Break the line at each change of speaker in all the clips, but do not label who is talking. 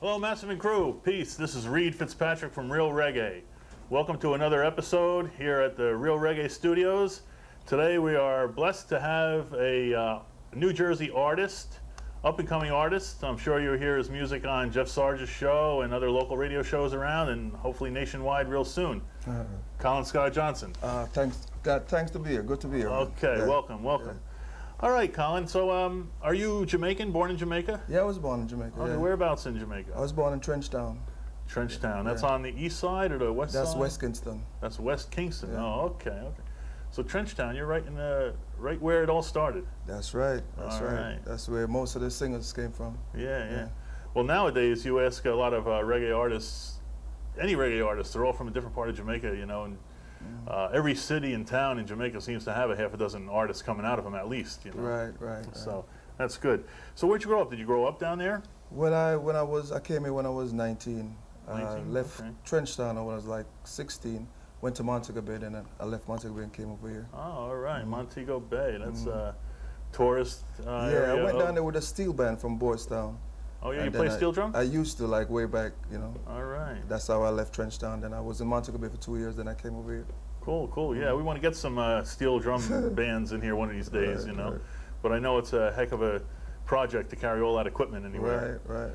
Hello, Massive and crew. Peace. This is Reed Fitzpatrick from Real Reggae. Welcome to another episode here at the Real Reggae Studios. Today we are blessed to have a New Jersey artist, up-and-coming artist. I'm sure you'll hear his music on Jeff Sarge's show and other local radio shows around, and hopefully nationwide real soon. Colin Ska Johnson.
Thanks to be here. Good to be here.
Okay, yeah. Welcome. Yeah. All right, Colin. So, are you Jamaican? Born in Jamaica?
Yeah, I was born in Jamaica.
Okay,
yeah.
Whereabouts in Jamaica?
I was born in Trenchtown.
Trenchtown. That's on the east side or the west side?
That's West Kingston.
That's West Kingston.
Yeah.
Oh, okay. So Trenchtown, you're right in right where it all started.
That's right. That's right.
Right.
That's where most of the singers came from.
Yeah. Well, nowadays you ask a lot of reggae artists, any reggae artists, they're all from a different part of Jamaica, you know, and every city and town in Jamaica seems to have a half a dozen artists coming out of them at least, you know.
Right.
So that's good. So where'd you grow up? Did you grow up down there?
I came here when I was 19.
19?
Left Trenchtown when I was like 16. Went to Montego Bay, and then I left Montego Bay and came over here.
Oh, all right, Montego Bay. That's tourist area.
Yeah, I went down there with a steel band from Boys Town.
Oh yeah, you play steel drum?
I used to, like way back, you know.
All right.
That's how I left Trenchtown. Then I was in Montego Bay for 2 years. Then I came over here.
Cool. Yeah, we want to get some steel drum bands in here one of these days, you know. Right. But I know it's a heck of a project to carry all that equipment anywhere.
Right.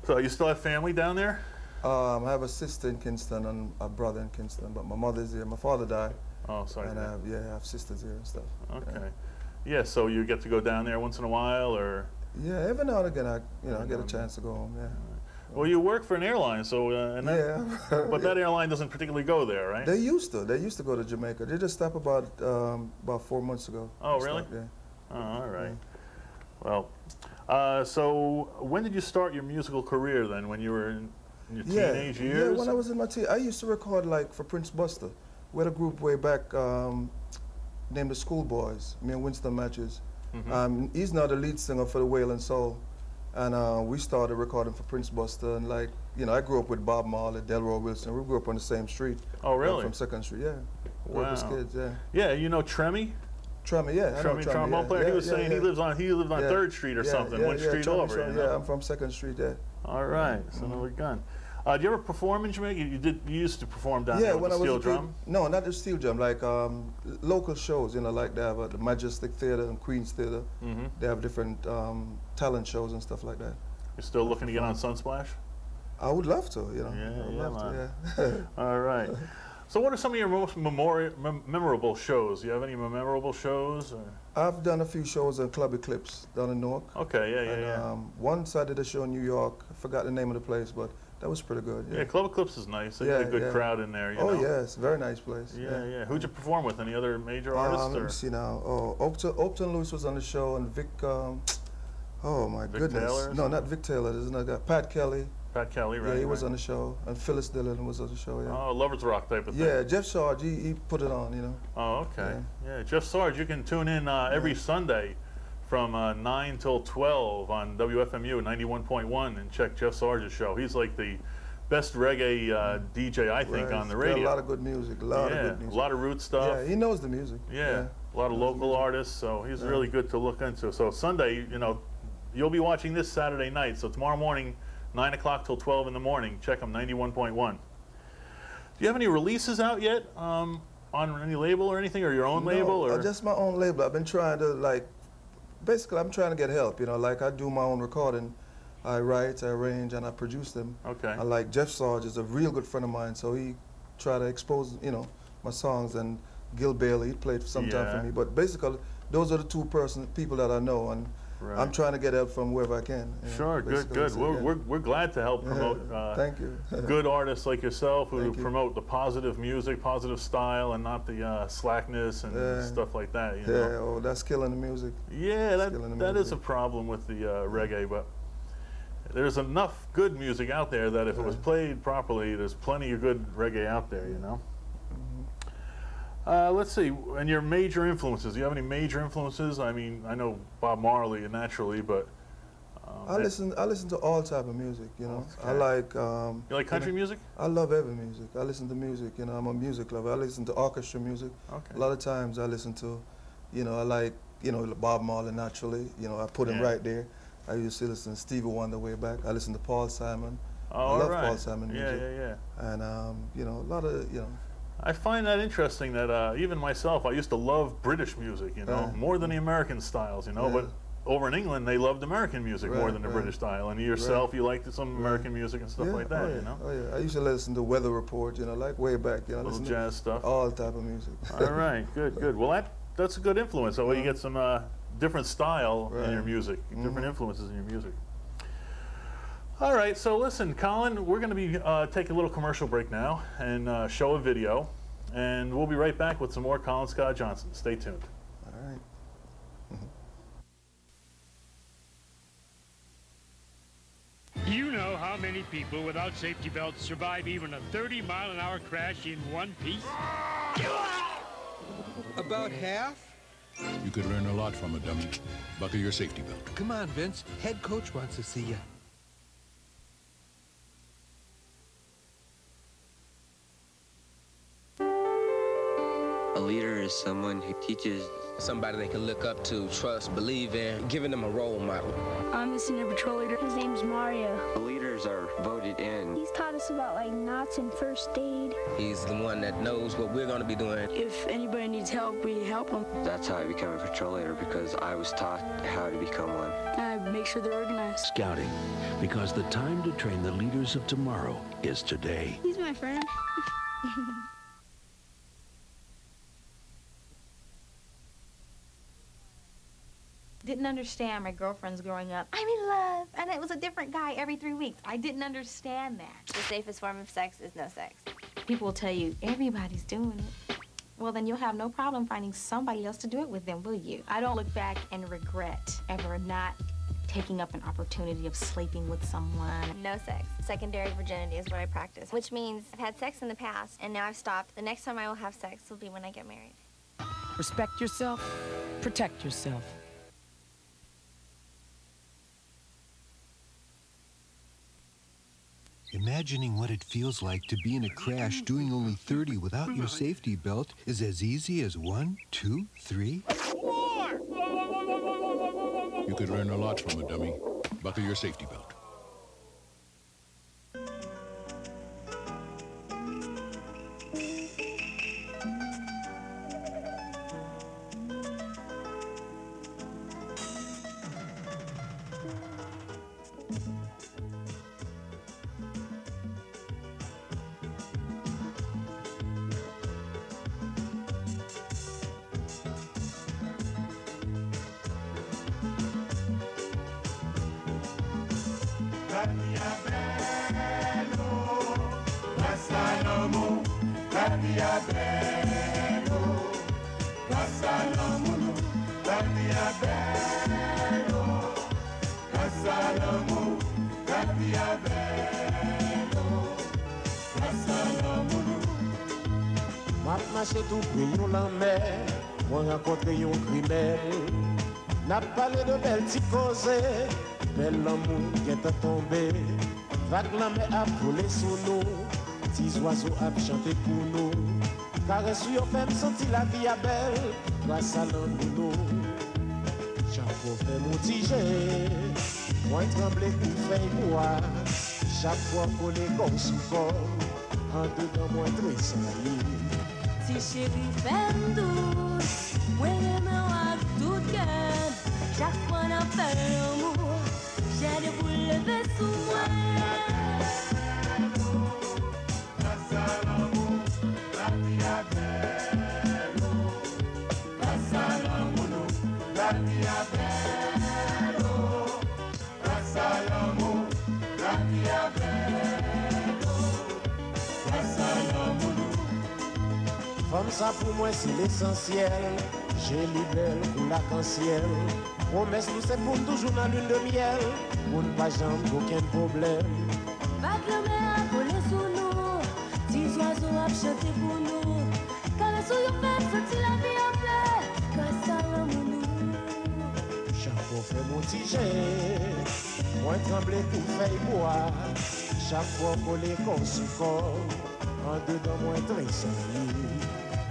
So you still have family down there?
I have a sister in Kingston and a brother in Kingston, but my mother's here. My father died.
Oh, sorry.
And I have sisters here and stuff.
Okay. Yeah, so you get to go down there once in a while, or?
Yeah, every now and again I get a chance to go home. Yeah.
Well, you work for an airline, so but that airline doesn't particularly go there, right?
They used to go to Jamaica. They just stopped about 4 months ago.
Oh, really?
Yeah.
Oh, all right. Yeah. Well, so when did you start your musical career then? When you were in your teenage years?
Yeah, when I was in my I used to record like for Prince Buster. We had a group way back named the Schoolboys. Me and Winston Matches. He's now the lead singer for the Wail and Soul. And we started recording for Prince Buster, and like, you know, I grew up with Bob Marley, Delroy Wilson. We grew up on the same street.
Oh, really?
From 2nd Street, yeah.
Wow.
As kids, yeah.
Yeah, you know Tremmy?
Tremmy, yeah.
Tremmy, trombone player. He was saying he lived on 3rd Street or something, one street over. You know?
Yeah, I'm from 2nd Street, yeah.
All right, so now we're done. Do you ever perform in Jamaica? You used to perform down there with the steel drum?
No, not the steel drum, like local shows, you know, like they have the Majestic Theater and Queen's Theater. They have different talent shows and stuff like that.
You're still looking to get on Sunsplash?
I would love to, you know.
Yeah. All right. So what are some of your most memorable shows? Do you have any memorable shows? Or?
I've done a few shows in Club Eclipse down in Newark.
Okay, yeah.
Once I did a show in New York. I forgot the name of the place, but that was pretty good. Yeah,
Club Eclipse is nice. They got a good crowd in there. You know?
Yes, very nice place.
Yeah. Who'd you perform with? Any other major artists?
Let me see now. Upton Lewis was on the show, and Vic. Oh my goodness!
Taylor
no, not Vic Taylor. There's another guy. Pat Kelly.
Pat Kelly, right?
Yeah, he was on the show, and Phyllis Dillon was on the show. Yeah.
Oh, Lovers Rock type of thing.
Yeah, Jeff Sarge, he put it on, you know.
Oh, okay. Yeah, Jeff Sarge, you can tune in every Sunday from 9 till 12 on WFMU 91.1 and check Jeff Sarge's show. He's like the best reggae DJ, I think, on the radio.
Got a lot of good music, a lot of good music.
A lot of root stuff.
Yeah, he knows the music.
Yeah, a lot of local artists, so he's really good to look into. So Sunday, you know, you'll be watching this Saturday night, so tomorrow morning, 9 o'clock till 12 in the morning, check them, 91.1. Do you have any releases out yet on any label or anything, or your own label? Or?
Just my own label. I've been trying to, like, basically I'm trying to get help, you know, like I do my own recording. I write, I arrange, and I produce them.
Okay.
I like Jeff Sarge is a real good friend of mine, so he tried to expose, you know, my songs, and Gil Bailey, he played sometime for me. But basically, those are the two people that I know, and I'm trying to get help from wherever I can.
Sure, good. We're glad to help promote
thank you.
good artists like yourself who promote the positive music, positive style, and not the slackness and stuff like that. You know?
That's killing the music.
Yeah, that is a problem with the reggae, but there's enough good music out there that if it was played properly, there's plenty of good reggae out there, you know. Let's see, and your major influences. Do you have any major influences? I mean, I know Bob Marley naturally, but
I listen to all type of music. You know, I like.
You like country music?
I love every music. I listen to music. You know, I'm a music lover. I listen to orchestra music.
Okay.
A lot of times I listen to, you know, I like, you know, Bob Marley naturally. You know, I put him right there. I used to listen to Stevie Wonder way back. I listened to Paul Simon.
Oh,
I love
right.
Paul Simon music.
Yeah.
And, you know, a lot of, you know.
I find that interesting that even myself, I used to love British music, you know, more than the American styles, you know, but over in England, they loved American music more than the British style. And yourself, you liked some American music and stuff like that, you know?
Oh, yeah. I used to listen to Weather Report, you know, like way back, you know.
Little jazz stuff.
All type of music.
All right, good. Well, that's a good influence. So you get some different style in your music, different influences in your music. All right, so listen, Colin, we're going to be taking a little commercial break now and show a video, and we'll be right back with some more Colin Ska Johnson. Stay tuned.
All right.
You know how many people without safety belts survive even a 30-mile-an-hour crash in one piece?
About half?
You could learn a lot from a dummy. Buckle your safety belt.
Come on, Vince. Head coach wants to see you.
A leader is someone who teaches.
Somebody they can look up to, trust, believe in, giving them a role model.
I'm the senior patrol leader. His name's Mario.
The leaders are voted in.
He's taught us about like knots and first aid.
He's the one that knows what we're going to be doing.
If anybody needs help, we help them.
That's how I became a patrol leader, because I was taught how to become one.
I make sure they're organized.
Scouting, because the time to train the leaders of tomorrow is today.
He's my friend.
Didn't understand my girlfriends growing up. I'm in love, and it was a different guy every 3 weeks. I didn't understand that.
The safest form of sex is no sex.
People will tell you, everybody's doing it. Well, then you'll have no problem finding somebody else to do it with them, will you? I don't look back and regret ever not taking up an opportunity of sleeping with someone.
No sex. Secondary virginity is what I practice, which means I've had sex in the past, and now I've stopped. The next time I will have sex will be when I get married.
Respect yourself, protect yourself.
Imagining what it feels like to be in a crash doing only 30 without your safety belt is as easy as 1, 2, 3.
You could learn a lot from a dummy. Buckle your safety belt.
Marché tout près la mer, on rencontre un criminel. N'a parlé de belles petites causes, belle l'amour qui est tombé. Vague la mer a volé sous nous, petits oiseaux a chanté pour nous. Caresse sur fait me sentir la vie à belle, grâce à l'amour. Chaque fois fait mon tigé, moi tremblé pour faire boire. Chaque fois qu'on les corps sous corps, en dedans moi très sali.
Si chérie femme douce, ouais les mains à tout cœur. Chaque fois qu'on fait l'amour, j'ai des boules levées sous moi.
Grâce à l'amour, la vie est belle. Grâce à l'amour, la vie est belle. Grâce à l'amour, la vie est belle. Grâce à l'amour. Comme ça pour moi c'est l'essentiel. J'ai libéré pour l'arc-en-ciel. Promesse nous c'est pour toujours dans lune de miel. Pour ne pas jamais aucun problème.
Vague la mer a volé sous nous. Petits oiseaux a chanté pour nous. Caresse sur your face, sentir la vie en plein. Grâce à l'amour.
Chaque fois fait mon tigé. Moi tremblé pour faire boire. Chaque fois collé corps sous corps. En dedans moi très sali.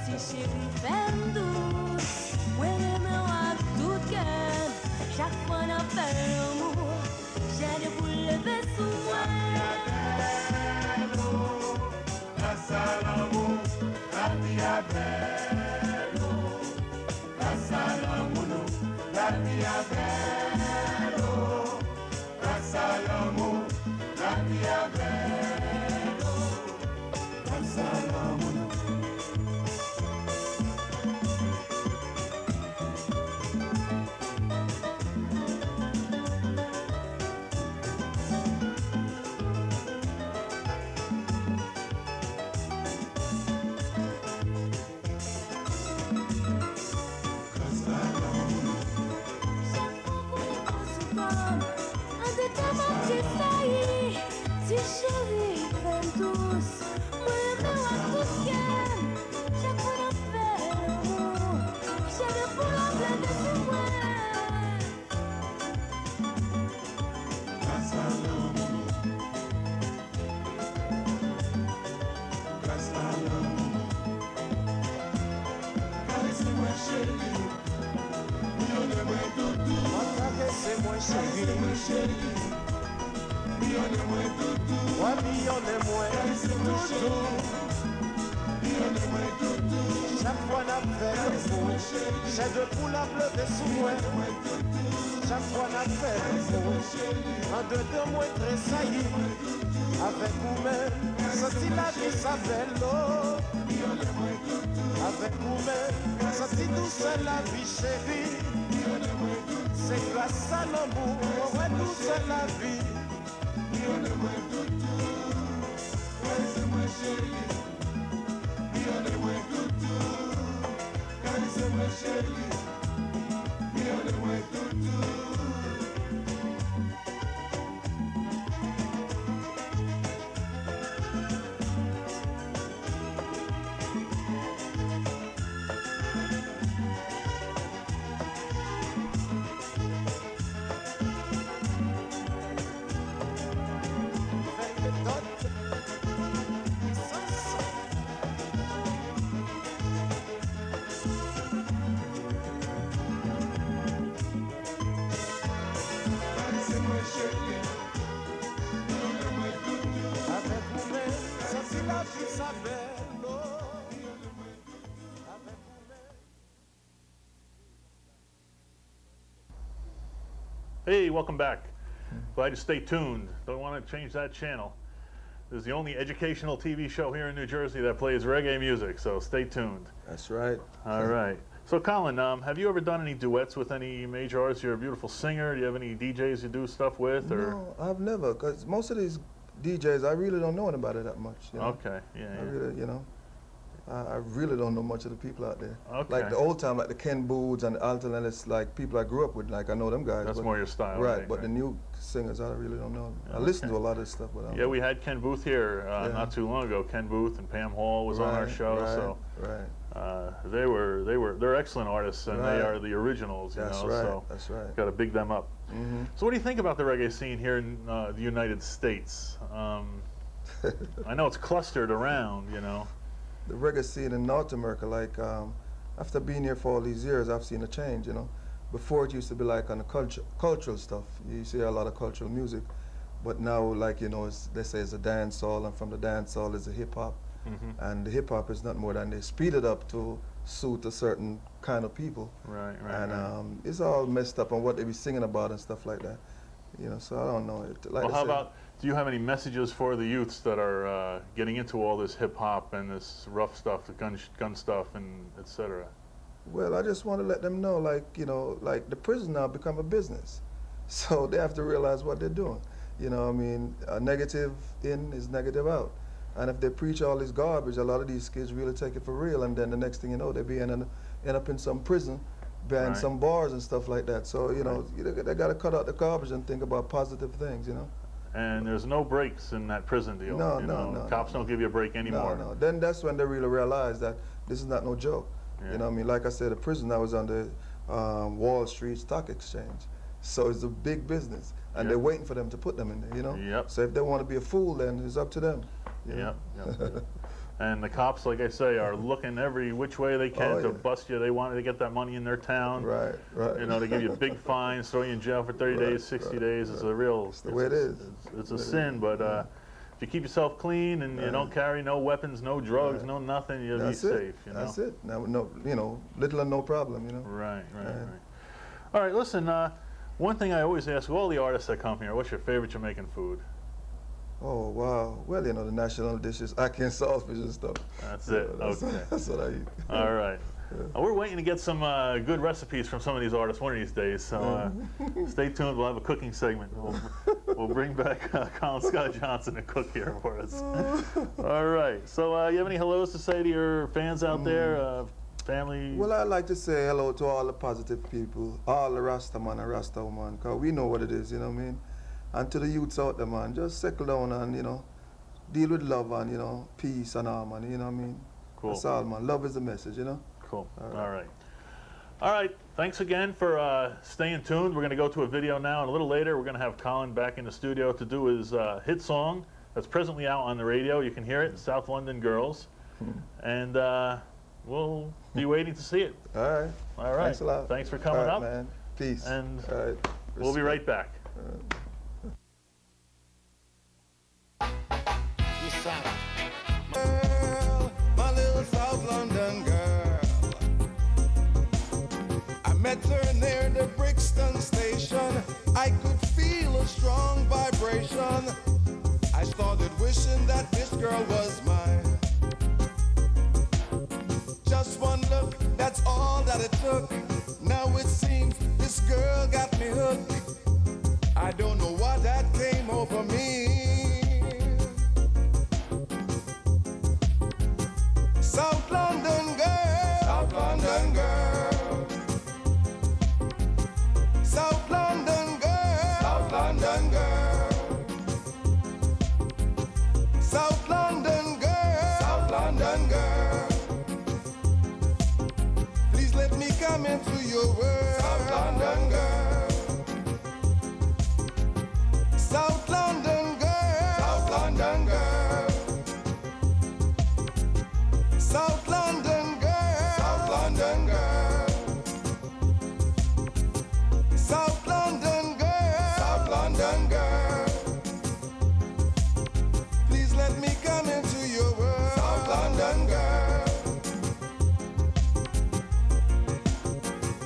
Si chérie femme douce, ouais les mains à tout cœur. Chaque fois qu'on fait l'amour,
mia bello, Casalamo, la mia bello, Casalamo.
Chaque fois n'a fait le fou, j'ai de poules à pleurer sous moi. Chaque fois n'a fait le fou, en deux mois tressailli. Avec vous-même, senti la vie s'appelle l'eau. Avec vous-même, senti douce la vie chérie. C'est grâce à l'amour, ouais, douce la vie.
Hey, welcome back. Glad you stay tuned. Don't want to change that channel. This is the only educational TV show here in New Jersey that plays reggae music, so stay tuned.
That's right.
All right. So, Colin, have you ever done any duets with any major artists? You're a beautiful singer. Do you have any DJs you do stuff with? Or?
No, I've never, because most of these DJs, I really don't know about it that much. You know?
Okay, yeah.
I really, you know, I really don't know much of the people out there.
Okay.
Like the old time, like the Ken Booths and the Alternatives, like people I grew up with, like I know them guys.
That's more your style.
Right, but the new singers, I really don't know. I listen to a lot of this stuff, but I don't know.
We had Ken Booth here not too long ago. Ken Booth and Pam Hall was on our show, so they're excellent artists, and they are the originals. You know, so
that's right.
Got to big them up. So, what do you think about the reggae scene here in the United States? I know it's clustered around, you know.
The reggae scene in North America, like after being here for all these years, I've seen a change, you know. Before it used to be like on the cultural stuff. You see a lot of cultural music, but now, like, you know, they say it's a dance hall, and from the dance hall is a hip hop, and the hip hop is not more than they speed it up to suit a certain kind of people.
Right.
And it's all messed up on what they be singing about and stuff like that. You know, so I don't know.
Well, how about, do you have any messages for the youths that are getting into all this hip hop and this rough stuff, the gun stuff, and etc.? Well,
I just want to let them know, like, you know, like the prison now become a business, so they have to realize what they're doing. You know, I mean, negative in is negative out, and if they preach all this garbage, a lot of these kids really take it for real, and then the next thing you know, they end up in some prison, behind some bars and stuff like that. So, you know, they got to cut out the garbage and think about positive things, you know.
And there's no breaks in that prison deal. No. Cops don't give you a break anymore.
No. Then that's when they really realize that this is not no joke. Yeah. You know what I mean? Like I said, the prison now is on the Wall Street Stock Exchange. So it's a big business. And they're waiting for them to put them in there, you know? So if they want to be a fool, then it's up to them.
Yep. And the cops, like I say, are looking every which way they can to bust you. They want to get that money in their town.
Right.
You know, they give you big fines, throw you in jail for 30 days, 60 days. It's a real...
It's the way it is.
It's a sin, but if you keep yourself clean and you don't carry no weapons, no drugs, no nothing, you'll be safe, you know?
That's it. Now, no, you know, little or no problem, you know?
Right. All right, listen, one thing I always ask all the artists that come here, what's your favorite Jamaican food?
Oh, wow. Well, you know, the national dishes, ackee and saltfish and stuff.
That's it, okay.
That's what I eat.
All right. We're waiting to get some good recipes from some of these artists one of these days, so stay tuned. We'll have a cooking segment. We'll bring back Colin Ska Johnson to cook here for us. All right. So you have any hellos to say to your fans out there, family?
Well, I'd like to say hello to all the positive people, all the Rasta man and Rasta woman, because we know what it is, you know what I mean? And to the youths out there, man, just settle down and, you know, deal with love and, you know, peace and harmony, you know what I mean?
Cool.
That's all, man. Love is the message, you know?
Cool. All right. All right. Thanks again for staying tuned. We're going to go to a video now, and a little later we're going to have Colin back in the studio to do his hit song that's presently out on the radio. You can hear it, South London Girls. And we'll be waiting to see it.
All right.
All right.
Thanks a lot.
Thanks for coming up.
Man. Peace.
And
all right.
We'll be right back.
Girl, my little South London girl. I met her near the Brixton station. I could feel a strong vibration. I started wishing that this girl was mine. Just one look, that's all that it took. Now it seems this girl got me hooked. I don't know what that came over me. South London girl, South London girl, South London girl, South London girl, South London girl, South London girl. Please let me come into your world, South London girl, South London girl, South London girl. South London girl, South London girl, South London girl, South London girl. Please let me come into your world, South London girl.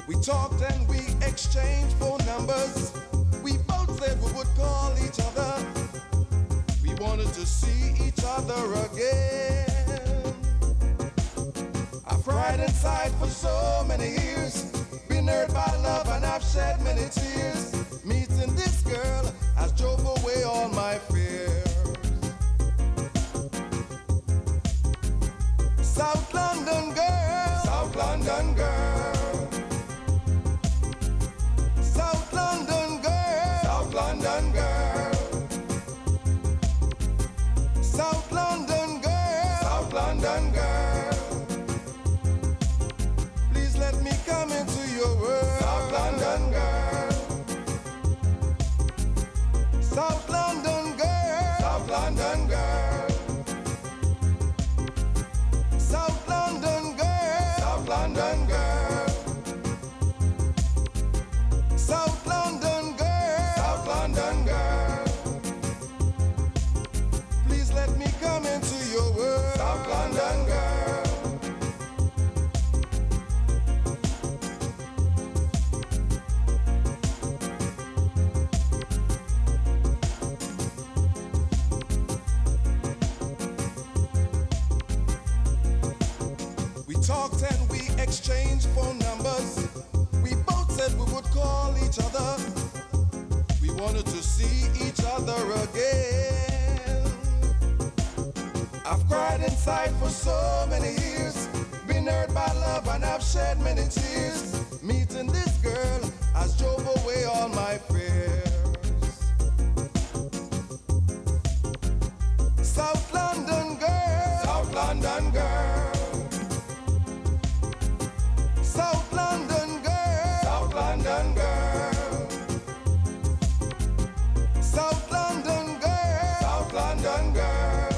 We talked and we exchanged phone numbers. We both said we would call each other. We wanted to see each other again. I've cried inside for so many years, been hurt by love and I've shed many tears. Meeting this girl has drove away all my fears. South London girl, South London girl, South London girl, South London girl, South London girl, South London girl. Let me come into your world, South London girl, South London girl, South London girl, South London girl, South London girl, South London girl, South London girl. Please let me come into your world, South London girl. Talked and we exchanged phone numbers. We both said we would call each other. We wanted to see each other again. I've cried inside for so many years, been hurt by love and I've shed many tears. Meeting this girl has drove away all my fears. South London girl, South London girl, South London girl, South London girl, South London girl, South London girl.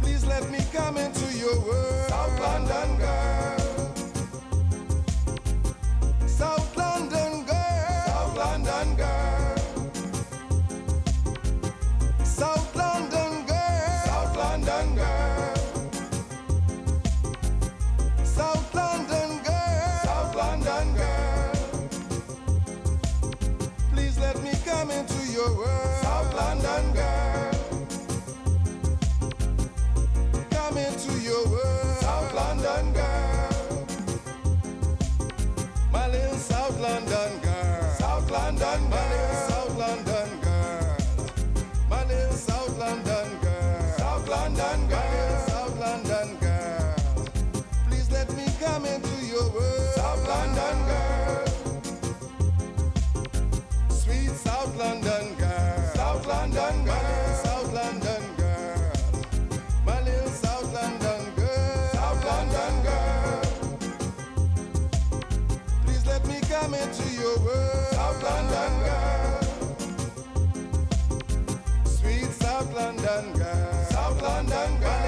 Please let me come into your world, South London girl, South London girl, South London girl, South London girl, South London girl, South London girl, South London girl.
come into your world. South London girl. Come into your world. South London girl. My little South London girl. South London girl. South London girl. My little South London girl. South London girl. South London girl. Please let me come into your world. South London girl. Sweet South London girl. South London girl. South London girl. My little South London girl. South London girl. Please let me come into your world. South London girl. Sweet South London girl. South London girl.